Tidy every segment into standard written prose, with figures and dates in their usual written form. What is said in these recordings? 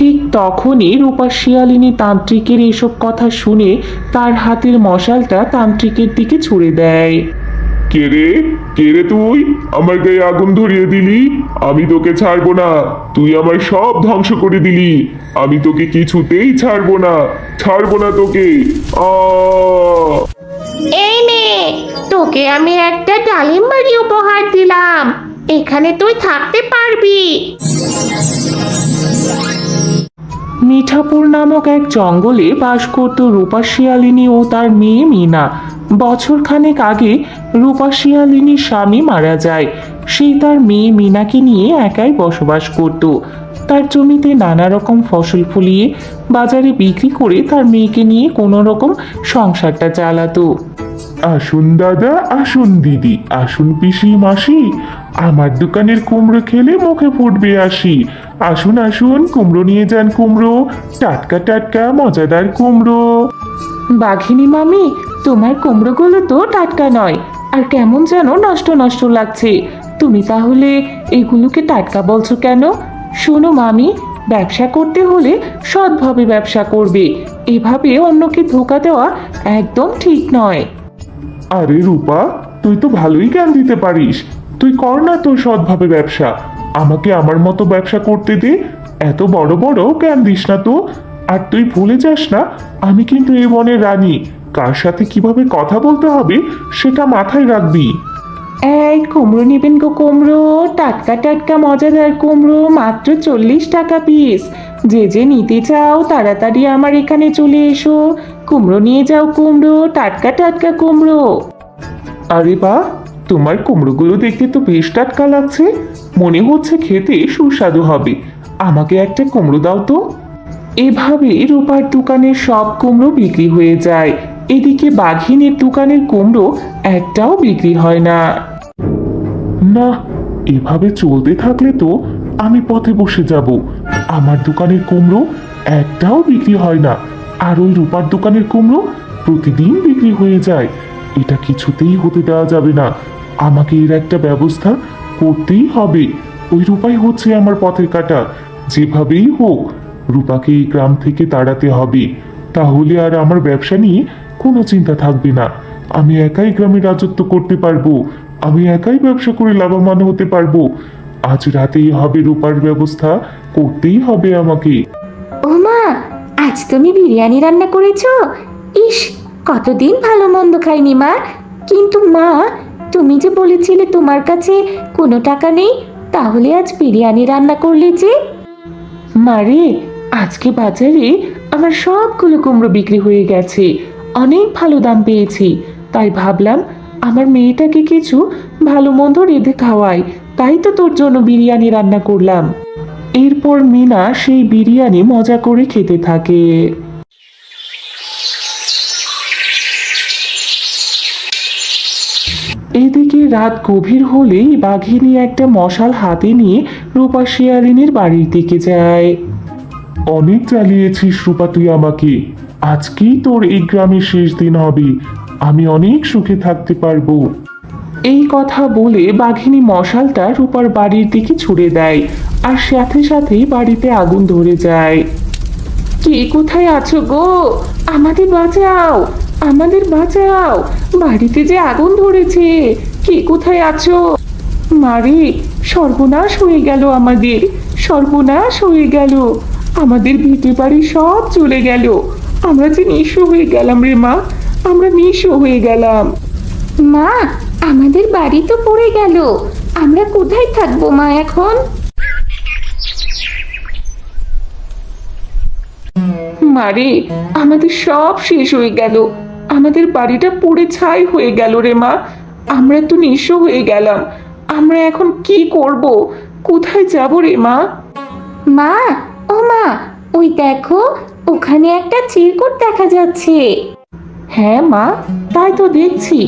ঠিক তখনই রূপা শিয়ালিনী তান্ত্রিকের এসব কথা শুনে তার হাতের মশালটা তান্ত্রিকের দিকে ছুড়ে দেয়। কে রে, কে রে তুই আমার গায়ে আগুন ধরিয়ে দিলি? আমি তোকে ছাড়বো না, তুই আমার সব ধ্বংস করে দিলি। আমি তোকে কিছুতেই ছাড়বো না, ছাড়বো না তোকে। আ এই নে, তোকে আমি একটা ডালিম বাড়ি উপহার দিলাম, এখানে তুই থাকতে পারবি। মিঠাপুর নামক এক জঙ্গলে বাস করত রূপা শিয়ালিনী ও তার মেয়ে মিনা। বছরখানেক আগে রূপা শিয়ালিনীর স্বামী মারা যায়। সে তার মেয়ে মিনাকে নিয়ে একাই বসবাস করত। তার জমিতে নানা রকম ফসল ফলিয়ে বাজারে বিক্রি করে তার মেয়েকে নিয়ে কোনো রকম সংসারটা চালাতো। আসুন দাদা, আসুন দিদি, আসুন পিসি মাসি, আমার দোকানের কুমড়ো খেলে মুখে ফুটবে আসি। আসুন আসুন, কুমড়ো নিয়ে যান, কুমড়ো টাটকা টাটকা মজাদার কুমড়ো। বাঘিনী মামি, তোমার কুমড়োগুলো তো টাটকা নয়, আর কেমন যেন নষ্ট নষ্ট লাগছে। তুমি তাহলে এগুলোকে টাটকা বলছো কেন? শোনো মামি, ব্যবসা করতে হলে সৎভাবে ব্যবসা করবে। এভাবে অন্যকে ধোঁকা দেওয়া একদম ঠিক নয়। আরে রূপা, তুই তো ভালোই জ্ঞান দিতে পারিস, তুই কর না তোর সৎভাবে ব্যবসা, আমাকে আমার মতো ব্যবসা করতে দে। এত বড় বড় জ্ঞান দিস না তো। আর তুই ভুলে যাস না, আমি কিন্তু এই বনের রানী, কার সাথে কিভাবে কথা বলতে হবে সেটা মাথায় রাখবি। এই কুমড়ো নেবেন গো কুমড়ো, টাটকা টাটকা মজাদার কুমড়ো, মাত্র 40 টাকা পিস। যে যে নিতে চাও তাড়াতাড়ি আমার এখানে চলে এসো। কুমড়ো নিয়ে যাও, কুমড়ো, টাটকা টাটকা কুমড়ো। আরে বাহ, তোমার কুমড়োগুলো দেখতে তো বেশ টাটকা লাগছে, মনে হচ্ছে খেতে সুস্বাদু হবে। আমাকে একটা কুমড়ো দাও তো। এভাবে রূপার দোকানের সব কুমড়ো বিক্রি হয়ে যায়। এদিকে বাঘিনীর দোকানের কুমড়ো একটাও বিক্রি হয় না। না, এভাবে চলতে থাকলে তো আমি পথে বসে যাব। আমার দোকানের কুমড়ো একটাও বিক্রি হয় না, আর ওই রূপার দোকানের কুমড়ো প্রতিদিন বিক্রি হয়ে যায়। এটা কিছুতেই হতে দেওয়া যাবে না, আমাকে এর একটা ব্যবস্থা করতেই হবে। ওই রূপাই হচ্ছে আমার পথের কাঁটা, যেভাবেই হোক রূপাকে এই গ্রাম থেকে তাড়াতে হবে। তাহলে আর আমার ব্যবসা নিয়ে কোনো চিন্তা থাকবে না, আমি একাই গ্রামে রাজত্ব করতে পারবো, আমি একাই ব্যবসা করে লাভবান হতে পারবো। আজ রাতেই হবে রূপার ব্যবস্থা করতেই হবে আমাকে। ও মা, আজ তুমি বিরিয়ানি রান্না করেছো? ইস, কতদিন ভালো মন্দ খাইনি মা। কিন্তু মা, তুমি যে বলেছিলে তোমার কাছে কোনো টাকা নেই, তাহলে আজ বিরিয়ানি রান্না করলে যে? মারে, আজকে বাজারে আমার সবগুলো কুমড়ো বিক্রি হয়ে গেছে। অনেক ভালো দাম পেয়েছি। তাই ভাবলাম আমার মেয়েটাকে কিছু ভালো মন্দ রেঁধে খাওয়াই। তাই তো তোর জন্য বিরিয়ানি রান্না করলাম। এরপর মিনা সেই বিরিয়ানি মজা করে খেতে থাকে। এদিকে রাত গভীর হলেই বাঘিনী একটা মশাল হাতে নিয়ে রূপা শিয়ালিনীর বাড়ির দিকে যায়। অনেক জ্বালিয়েছিস রূপা তুই আমাকে, আজকেই তোর এই গ্রামের শেষ দিন হবে, আমি অনেক সুখে থাকতে পারবো। এই কথা বলে বাঘিনী মশালটা রূপার বাড়ির দিকে ছুড়ে দেয়, আর সাথে সাথেই বাড়িতে আগুন ধরে যায়। কে কোথায় আছো গো? আমাদের বাঁচাও, আমাদের বাঁচাও, বাড়িতে যে আগুন ধরেছে। কে কোথায় আছো? মারে, সর্বনাশ হয়ে গেল আমাদের, সর্বনাশ হয়ে গেল। আমাদের ভিটে বাড়ি সব চলে গেল। আমরা যে নিঃস্ব হয়ে গেলাম রে মা, আমরা নিঃস্ব হয়ে গেলাম। মা, আমাদের বাড়ি তো পড়ে গেল, আমরা কোথায় থাকবো মা এখন? মারে, আমাদের সব শেষ হয়ে গেল, আমাদের বাড়িটা পুড়ে ছাই হয়ে গেল রে মা। আমরা তো নিঃস্ব হয়ে গেলাম। আমরা এখন কি করব? কোথায় যাব রে মা? মা, ও মা, ওই দেখো, ওখানে একটা চিরকুট দেখা যাচ্ছে। হ্যাঁ মা, তাই তো দেখছি।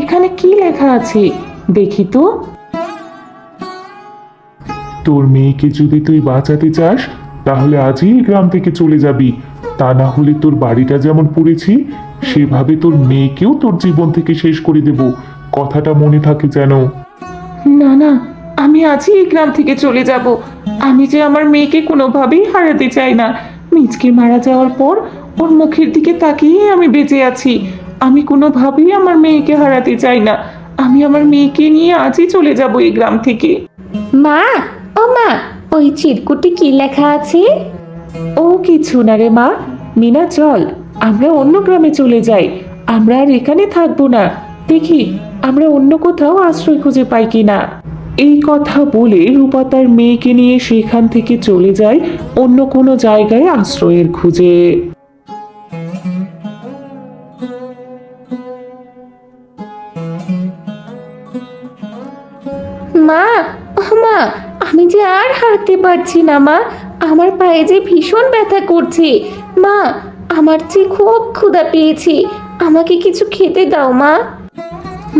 এখানে কি লেখা আছে দেখি তো। তোর মেয়েকে যদি তুই বাঁচাতে চাস তাহলে আজই এই গ্রাম থেকে চলে যাবি, তা না হলে তোর বাড়িটা যেমন পড়েছি সেভাবে তোর মেয়েকেও তোর জীবন থেকে শেষ করে দেব, কথাটা মনে থাকে যেন। না না, আমি আজই এই গ্রাম থেকে চলে যাব। আমি যে আমার মেয়েকে কোনোভাবেই হারাতে চাই না। মিচকে মারা যাওয়ার পর ওর মুখের দিকে তাকিয়ে আমি বেঁচে আছি। আমি কোনোভাবেই আমার মেয়েকে হারাতে চাই না। আমি আমার মেয়েকে নিয়ে আজই চলে যাব এই গ্রাম থেকে। মা, ও মা, ওই চিরকুটে কি লেখা আছে? ও কিছু না রে মা। মিনা চল, আমরা অন্য গ্রামে চলে যাই। আমরা আর এখানে থাকবো না। দেখি আমরা অন্য কোথাও আশ্রয় খুঁজে পাই কিনা। এই কথা বলে রূপা তার মেয়েকে নিয়ে সেখান থেকে চলে যায় অন্য কোনো জায়গায় আশ্রয়ের খুঁজে। মা, ও মা, আমি যে আর হাঁটতে পারছি না মা। আমার পায়ে যে ভীষণ ব্যথা করছে। মা, আমার যে খুব ক্ষুধা পেয়েছে। আমাকে কিছু খেতে দাও মা।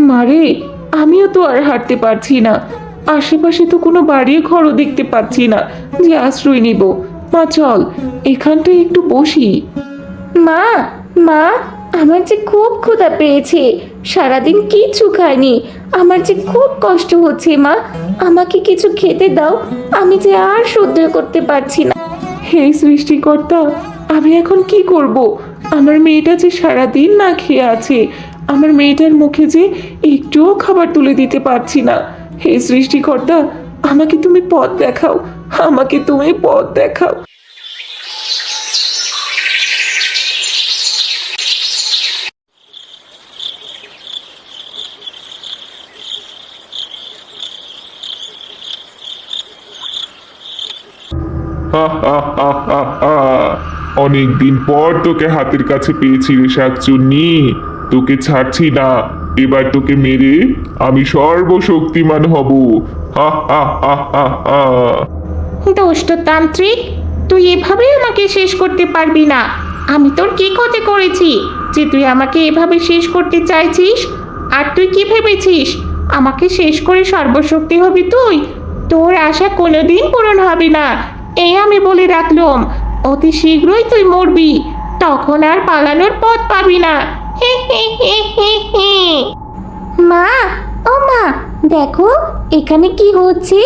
মারে, আমিও তো আর হাঁটতে পারছি না। আশেপাশে তো কোনো বাড়ি ঘরও দেখতে পাচ্ছি না যে আশ্রয় নিব। মা চল, এখানটায় একটু বসি। মা, মা, আমার যে খুব ক্ষুধা পেয়েছে। সারাদিন কিচ্ছু খাইনি। আমার যে খুব কষ্ট হচ্ছে মা। আমাকে কিছু খেতে দাও। আমি যে আর সহ্য করতে পারছি না। হে সৃষ্টিকর্তা, আমি এখন কি করব? আমার মেয়েটা যে সারাদিন না খেয়ে আছে। আমার মেয়েটার মুখে যে একটুও খাবার তুলে দিতে পারছি না। হে সৃষ্টিকর্তা, আমাকে তুমি পথ দেখাও। আমাকে তুমি পথ দেখাও। অনেকদিন পর তোকে হাতের কাছে পেয়েছি রে শাকচুন্নি। তোকে ছাড়ছি না। এবার তোকে মেরে আমি সর্বশক্তিমান হব। হা হা হা হা হা। দুষ্টতান্ত্রিক, তুই এভাবে আমাকে শেষ করতে পারবি না। আমি তোর কি ক্ষতি করেছি যে তুই আমাকে এভাবে শেষ করতে চাইছিস? আর তুই কি ভেবেছিস আমাকে শেষ করে সর্বশক্তি হবি তুই? তোর আশা কোনোদিন পূরণ হবে না, এই আমি বলে রাখলাম। অতি শীঘ্রই তুই মরবি, তখন আর পালানোর পথ পাবি না। হে হে হে হে হে। মা, ও মা, দেখো এখানে কি হচ্ছে।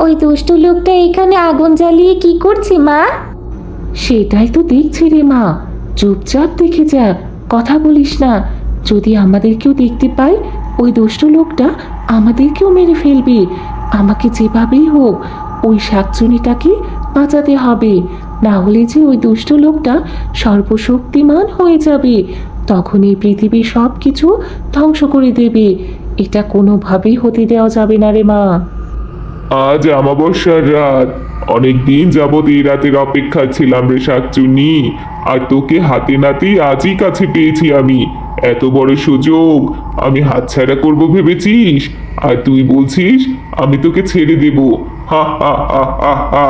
ওই দুষ্ট লোকটা এখানে আগুন জ্বালিয়ে কি করছে মা? সেটাই তো দেখছি রে মা। চুপচাপ দেখে যা, কথা বলিস না। যদি আমাদেরকেও দেখতে পায়, ওই দুষ্ট লোকটা আমাদেরকেও মেরে ফেলবে। আমাকে যেভাবেই হোক ওই শাকচুনিটাকে বাঁচাতে হবে। না হলে যে ওই দুষ্ট লোকটা সর্বশক্তিমান হয়ে যাবে। তখন এই পৃথিবীর সব কিছু ধ্বংস করে দেবে। এটা কোনোভাবেই হতে দেওয়া যাবে না রে মা। আজ অমাবস্যার রাত। অনেকদিন যাবৎ এই রাতের অপেক্ষা ছিলাম রে শাকচুন্নি। আর তোকে হাতে নাতেই আজই কাছে পেয়েছি আমি। এত বড় সুযোগ আমি হাতছাড়া করব ভেবেছিস? আর তুই বলছিস আমি তোকে ছেড়ে দেব? হা হা হা হা হা।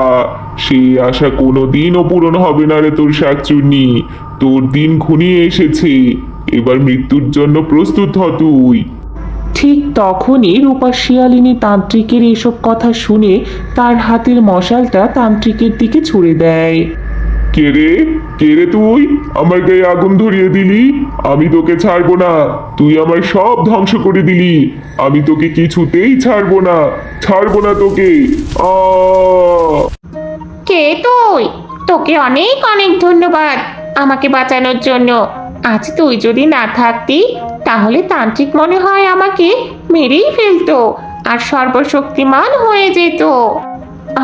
সেই আশা কোনোদিনও পূরণ হবে না রে তোর শাকচুন্নি। তোর দিন ঘনিয়ে এসেছে। এবার মৃত্যুর জন্য প্রস্তুত হ তুই। ঠিক তখনই রূপা শিয়ালিনী তান্ত্রিকের এসব কথা শুনে তার হাতের মশালটা তান্ত্রিকের দিকে ছুড়ে দেয়। কে রে? কে রে তুই? আমার গায়ে আগুন ধরিয়ে দিলি। আমি তোকে ছাড়বো না। তুই আমার সব ধ্বংস করে দিলি। আমি তোকে কিছুতেই ছাড়বো না। ছাড়বো না তোকে। আ কে তুই? তোকে অনেক অনেক ধন্যবাদ আমাকে বাঁচানোর জন্য। আজ তুই যদি না থাকতি তাহলে তান্ত্রিক মনে হয় আমাকে মেরেই ফেলতো আর সর্বশক্তিমান হয়ে যেত।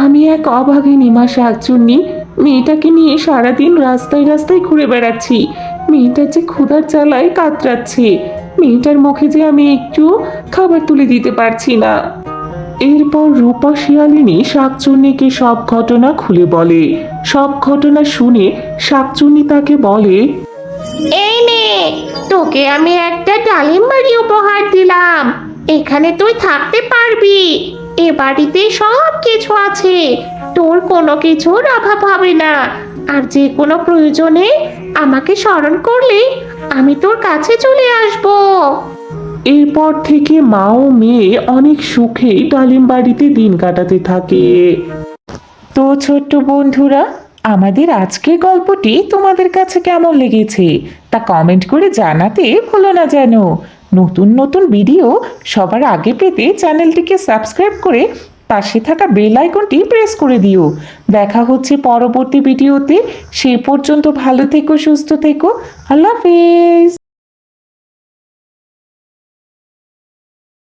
আমি এক অভাগিনী মা শাকচুন্নি। মেয়েটাকে নিয়ে সারাদিন রাস্তায় রাস্তায় ঘুরে বেড়াচ্ছি। মেয়েটার যে ক্ষুধার জ্বালায় কাতরাচ্ছে। মেয়েটার মুখে যে আমি একটু খাবার তুলে দিতে পারছি না। এরপর রূপা শিয়ালিনী শাকচুন্নিকে সব ঘটনা খুলে বলে। সব ঘটনা শুনে শাকচুন্নি তাকে বলে, এই নে, তোকে আমি একটা ডালিম বাড়ি উপহার দিলাম। এখানে তুই থাকতে পারবি। এ বাড়িতে সব কিছু আছে, তোর কোনো কিছুর অভাব হবে না। আর যে কোনো প্রয়োজনে আমাকে স্মরণ করলে আমি তোর কাছে চলে আসবো। এরপর থেকে মা ও মেয়ে অনেক সুখে ডালিম বাড়িতে দিন কাটাতে থাকে। তো ছোট্ট বন্ধুরা, আমাদের আজকের গল্পটি তোমাদের কাছে কেমন লেগেছে তা কমেন্ট করে জানাতে ভুলো না যেন। নতুন নতুন ভিডিও সবার আগে পেতে চ্যানেলটিকে সাবস্ক্রাইব করে পাশে থাকা বেল আইকনটি প্রেস করে দিও। দেখা হচ্ছে পরবর্তী ভিডিওতে। সে পর্যন্ত ভালো থেকো, সুস্থ থেকো। আল্লাহ হাফেজ।